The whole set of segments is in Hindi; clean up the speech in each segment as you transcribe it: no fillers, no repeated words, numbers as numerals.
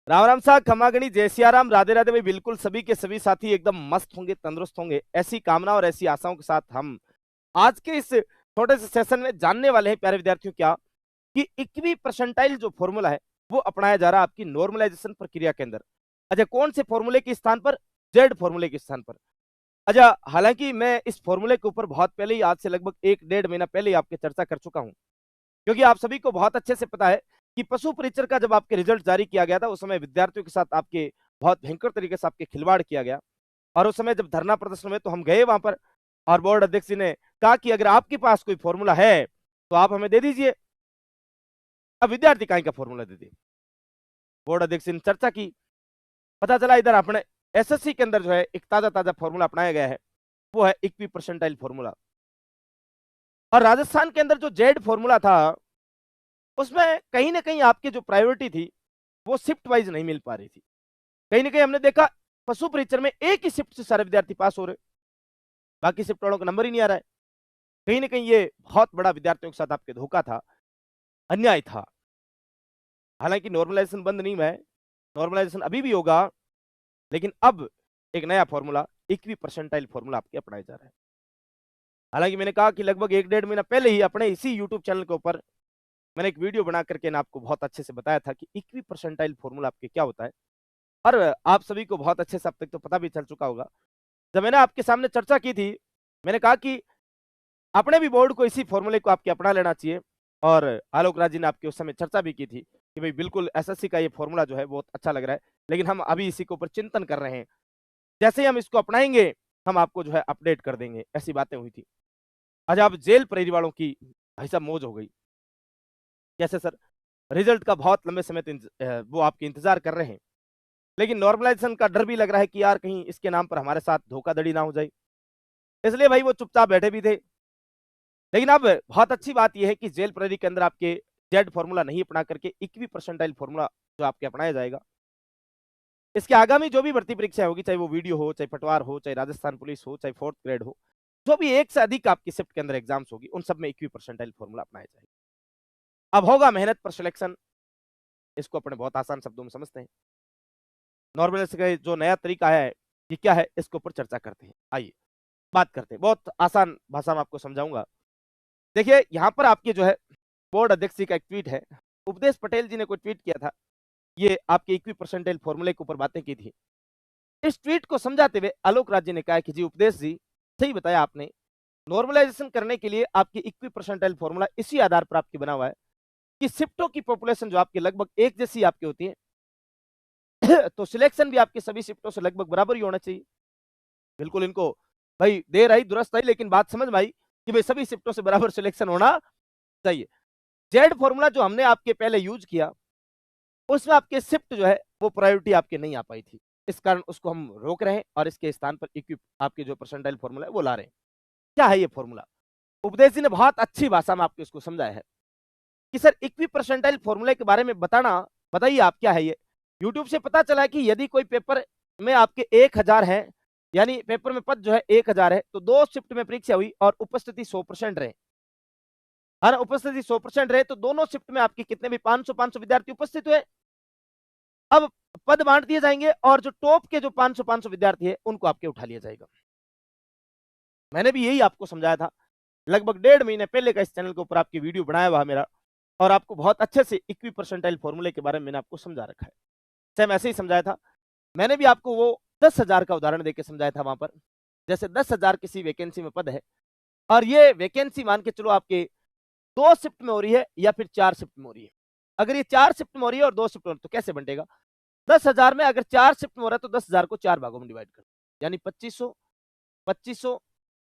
राम राम साहब, खमागणी, जय सियाराम, राधे राधे भाई। बिल्कुल सभी के सभी साथी एकदम मस्त होंगे, तंदुरुस्त होंगे, ऐसी कामना और ऐसी आशाओं के साथ हम आज के इस छोटे से सेशन में जानने वाले हैं प्यारे विद्यार्थियों। क्या कि इक्वी परसेंटाइल जो फॉर्मूला है वो अपनाया जा रहा है आपकी नॉर्मलाइजेशन प्रक्रिया के अंदर। अच्छा, कौन से फॉर्मूले के स्थान पर? जेड फॉर्मूले के स्थान पर। अच्छा, हालांकि मैं इस फॉर्मूले के ऊपर बहुत पहले ही, आज से लगभग 1-1.5 महीना पहले ही आपके चर्चा कर चुका हूं, क्योंकि आप सभी को बहुत अच्छे से पता है कि पशु परीक्षण का जब आपके रिजल्ट जारी किया गया था, उस समय विद्यार्थियों के साथ आपके बहुत भयंकर तरीके से आपके खिलवाड़ किया गया। और उस समय जब धरना प्रदर्शन हुए तो हम गए वहां पर, और बोर्ड अध्यक्ष जी ने कहा कि अगर आपके पास कोई फॉर्मूला है तो आप हमें दे दीजिए। अब विद्यार्थी कहीं का फॉर्मूला दे दिए। बोर्ड अध्यक्ष ने चर्चा की, पता चला इधर अपने एसएससी के अंदर जो है एक ताजा ताजा फॉर्मूला अपनाया गया है, वो है इक्वी परसेंटाइल फॉर्मूला। और राजस्थान के अंदर जो जेड फॉर्मूला था, उसमें कहीं ना कहीं आपकी जो प्रायोरिटी थी वो शिफ्ट वाइज नहीं मिल पा रही थी। कहीं ना कहीं हमने देखा पशु परीक्षण में एक ही शिफ्ट से सारे विद्यार्थी पास हो रहे, बाकी शिफ्ट वालों का नंबर ही नहीं आ रहा है। कहीं ना कहीं ये बहुत बड़ा विद्यार्थियों के साथ आपके धोखा था, अन्याय था। हालांकि नॉर्मलाइजेशन बंद नहीं हुआ है, नॉर्मलाइजेशन अभी भी होगा, लेकिन अब एक नया फॉर्मूला इक्वी परसेंटाइल फॉर्मूला आपके अपनाया जा रहा है। हालांकि मैंने कहा कि लगभग 1-1.5 महीना पहले ही अपने इसी यूट्यूब चैनल के ऊपर मैंने एक वीडियो बना करके ना आपको बहुत अच्छे से बताया था कि इक्वी परसेंटाइल फॉर्मूला आपके क्या होता है। और आप सभी को बहुत अच्छे से अब तक तो पता भी चल चुका होगा। जब मैंने आपके सामने चर्चा की थी, मैंने कहा कि अपने भी बोर्ड को इसी फॉर्मूले को आपके अपना लेना चाहिए। और आलोक राज जी ने आपके उस समय चर्चा भी की थी कि भाई बिल्कुल एसएससी का ये फॉर्मूला जो है बहुत अच्छा लग रहा है, लेकिन हम अभी इसी के ऊपर चिंतन कर रहे हैं, जैसे ही हम इसको अपनाएंगे हम आपको जो है अपडेट कर देंगे, ऐसी बातें हुई थी। आज अब जेल प्रेरी वालों की भाई साहब मौज हो गई। कैसे सर? रिजल्ट का बहुत लंबे समय वो आपके इंतजार कर रहे हैं, लेकिन नॉर्मलाइजेशन का डर भी लग रहा है कि यार कहीं इसके नाम पर हमारे साथ धोखाधड़ी ना हो जाए, इसलिए भाई वो चुपचाप बैठे भी थे। लेकिन अब बहुत अच्छी बात यह है कि जेल प्रहरी के अंदर आपके जेड फॉर्मूला नहीं अपना करके इक्वी परसेंटाइल फॉर्मूला जो आपके अपनाया जाएगा। इसके आगामी जो भी भर्ती परीक्षाएं होगी, चाहे वो वीडियो हो, चाहे पटवार हो, चाहे राजस्थान पुलिस हो, चाहे फोर्थ ग्रेड हो, जो भी एक से अधिक आपकी शिफ्ट के अंदर एग्जाम्स होगी, उन सब में इक्वी परसेंटाइल फॉर्मूला अपनाया जाएगा। अब होगा मेहनत पर सिलेक्शन, इसको अपने बहुत आसान शब्दों में समझते हैं। नॉर्मल का जो नया तरीका है ये क्या है, इसके ऊपर चर्चा करते हैं। आइए बात करते हैं, बहुत आसान भाषा में आपको समझाऊंगा। देखिए यहाँ पर आपके जो है बोर्ड अध्यक्ष जी का एक ट्वीट है, उपदेश पटेल जी ने कोई ट्वीट किया था, ये आपके इक्वी परसेंटाइल फॉर्मूले के ऊपर बातें की थी। इस ट्वीट को समझाते हुए आलोक राज जी ने कहा कि जी उपदेश जी, सही बताया आपने, नॉर्मलाइजेशन करने के लिए आपकी इक्वी परसेंटाइल फॉर्मूला इसी आधार पर आपकी बना हुआ है कि शिफ्टों की पॉपुलेशन जो आपकी लगभग एक जैसी आपकी होती है तो सिलेक्शन भी आपके सभी शिफ्टों से लगभग बराबर ही होना चाहिए। बिल्कुल इनको भाई देर आई दुरुस्त आई, लेकिन बात समझ में आई कि भाई सभी शिफ्टों से बराबर सिलेक्शन होना चाहिए। जेड फॉर्मूला जो हमने आपके पहले यूज किया, उसमें आपके शिफ्ट जो है वो प्रायोरिटी आपके नहीं आ पाई थी, इस कारण उसको हम रोक रहे हैं और इसके स्थान पर इक्विप आपके जो परसेंटाइल फॉर्मूला है वो ला रहे हैं। क्या है ये फॉर्मूला? उपदेश जी ने बहुत अच्छी भाषा में आपको इसको समझाया है कि सर इक्वी परसेंटाइल फॉर्मूले के बारे में बताना, बताइए आप क्या है ये। यूट्यूब से पता चला कि यदि कोई पेपर में आपके 1000 है, यानी पेपर में पद जो है 1000 है, तो 2 शिफ्ट में परीक्षा हुई और उपस्थिति 100% रहे, हर उपस्थिति 100% रहे, तो दोनों शिफ्ट में आपके कितने भी 500 विद्यार्थी उपस्थित हुए। अब पद बांट दिए जाएंगे और जो टॉप के जो 500 विद्यार्थी है उनको आपके उठा लिया जाएगा। मैंने भी यही आपको समझाया था, लगभग 1.5 महीने पहले का इस चैनल के ऊपर आपकी वीडियो बनाया हुआ मेरा, और आपको बहुत अच्छे से इक्वी परसेंटाइल फॉर्मूले के बारे में मैंने आपको समझा रखा है। सेम ऐसे ही समझाया था। मैंने भी आपको वो 10,000 का उदाहरण देकर समझाया था वहां पर, जैसे 10,000 किसी वैकेंसी में पद है, और ये वैकेंसी मान के चलो आपके 2 शिफ्ट में हो रही है या फिर 4 शिफ्ट में हो रही है। अगर ये 4 शिफ्ट में हो रही है और 2 शिफ्ट में हो रही है तो कैसे बंटेगा? 10,000 में अगर 4 शिफ्ट में हो रहा है तो 10,000 को 4 भागों में डिवाइड कर, यानी 2500, 2500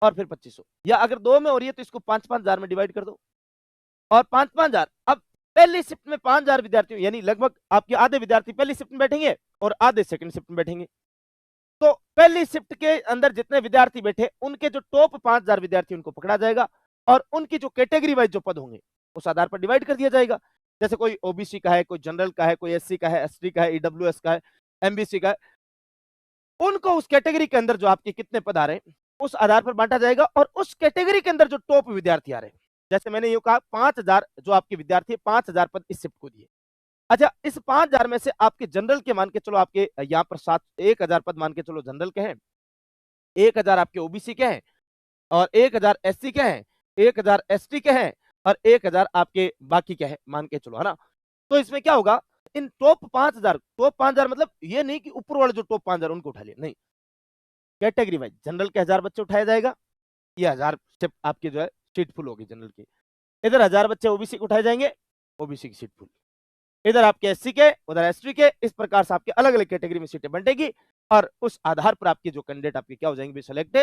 और फिर 2500, या अगर 2 में हो रही है तो इसको 5-5 हजार में डिवाइड कर दो, और 5-5 हजार। अब पहली शिफ्ट में 5,000 विद्यार्थी, यानी लगभग आपके आधे विद्यार्थी पहली शिफ्ट में बैठेंगे और आधे सेकंड शिफ्ट में बैठेंगे। तो पहली शिफ्ट के अंदर जितने विद्यार्थी बैठे उनके जो टॉप 5,000 विद्यार्थी उनको पकड़ा जाएगा, और उनकी जो कैटेगरी वाइज जो पद होंगे उस आधार पर डिवाइड कर दिया जाएगा। जैसे कोई ओबीसी का है, कोई जनरल का है, कोई एससी का है, एसटी का है, ईडब्ल्यूएस का है, एमबीसी का है, उनको उस कैटेगरी के अंदर जो आपके कितने पद आ रहे हैं उस आधार पर बांटा जाएगा, और उस कैटेगरी के अंदर जो टॉप विद्यार्थी आ रहे हैं, जैसे मैंने ये कहा 5,000 जो आपके विद्यार्थी 5,000 पद इस शिफ्ट को दिए, अच्छा, इस 5000 में से आपके जनरल के मान के चलो, आपके यहाँ पर 1000 पद मान के चलो जनरल के हैं, 1000 आपके ओबीसी के हैं, और 1000 एससी के हैं, 1000 एसटी के हैं, और 1000 आपके बाकी के हैं मान के चलो, है ना। तो इसमें क्या होगा, इन टॉप 5000 मतलब ये नहीं कि ऊपर वाले जो टॉप 5000 उनको उठा लिया, नहीं, कैटेगरी वाइज जनरल के 1000 बच्चे उठाया जाएगा, ये 1000 शिफ्ट आपकी जो है सीट फुल होगी जनरल की। इधर 1000 बच्चे ओबीसी को उठाए जाएंगे, ओबीसी की सीट फुल। इधर आपके एससी के, उधर एसटी के, इस प्रकार से आपके अलग अलग कैटेगरी में सीटें बंटेगी, और उस आधार पर आपके जो कैंडिडेट आपके क्या हो जाएंगे, सिलेक्ट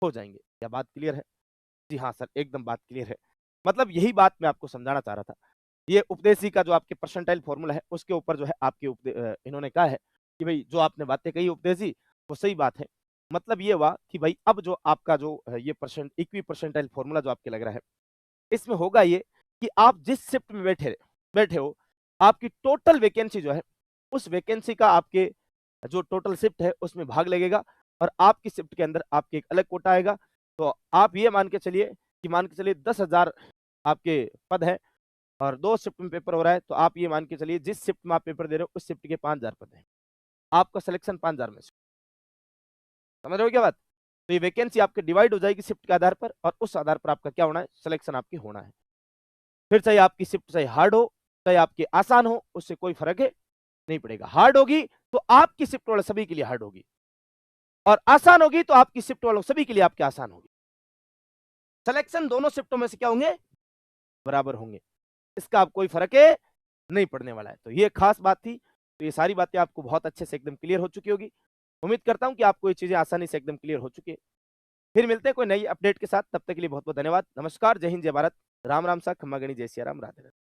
हो जाएंगे। क्या बात क्लियर है? जी हाँ सर, एकदम बात क्लियर है। मतलब यही बात मैं आपको समझाना चाह रहा था। ये उपदेशी का जो आपके परसेंटाइल फॉर्मूला है, उसके ऊपर जो है आपके इन्होंने कहा है कि भाई जो आपने बातें कही उपदेशी, वो सही बात है। मतलब ये हुआ कि भाई अब जो आपका जो ये इक्वी परसेंटाइल फॉर्मूला जो आपके लग रहा है, इसमें होगा ये कि आप जिस शिफ्ट में बैठे हो, आपकी टोटल वैकेंसी जो है, उस वैकेंसी का आपके जो टोटल शिफ्ट है उसमें भाग लगेगा, और आपकी शिफ्ट के अंदर आपके एक अलग कोटा आएगा। तो आप ये मान के चलिए कि 10,000 आपके पद है, और 2 शिफ्ट में पेपर हो रहा है, तो आप ये मान के चलिए जिस शिफ्ट में आप पेपर दे रहे हो उस शिफ्ट के 5000 पद हैं, आपका सिलेक्शन 5000 में से। समझ रहे हो क्या बात? तो ये वैकेंसी आपके डिवाइड हो जाएगी शिफ्ट के आधार पर, और उस आधार पर आपका क्या होना है, सिलेक्शन आपकी होना है। फिर चाहे आपकी शिफ्ट चाहे हार्ड हो, चाहे आपकी आसान हो, उससे कोई फर्क है नहीं पड़ेगा। हार्ड होगी तो आपकी शिफ्ट वाले सभी के लिए हार्ड होगी, और आसान होगी तो आपकी शिफ्ट वालों सभी के लिए आपके आसान होगी। सिलेक्शन दोनों शिफ्टों में से क्या होंगे, बराबर होंगे। इसका आप कोई फर्क है नहीं पड़ने वाला है। तो ये खास बात थी। तो ये सारी बातें आपको बहुत अच्छे से एकदम क्लियर हो चुकी होगी। उम्मीद करता हूं कि आपको ये चीजें आसानी से एकदम क्लियर हो चुकी है। फिर मिलते हैं कोई नई अपडेट के साथ, तब तक के लिए बहुत बहुत धन्यवाद। नमस्कार, जय हिंद, जय भारत, राम राम सा, खम्मा गणी, जय सिया राम, राधे राधे।